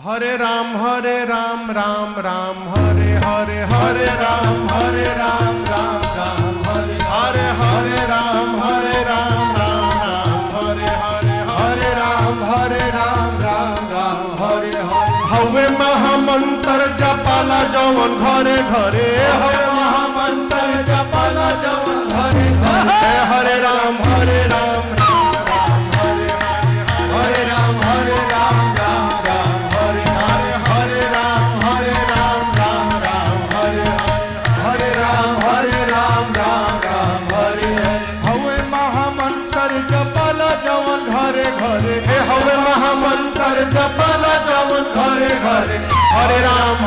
हरे राम राम राम हरे हरे हरे राम राम हरे हरे राम राम हरे हरे हरे राम राम हरे हरे हवे महामंत्र जपाला जवन घरे घरे हवे महामंत्र जपाला जवन घरे घरे हरे राम हरे राम हरे राम हरे राम हरे हरे राम राम हरे हरे राम हरे हवे महामंत्र जपाला जवन घरे घरे हवे महामंत्र जपाला जवन घरे घरे हरे राम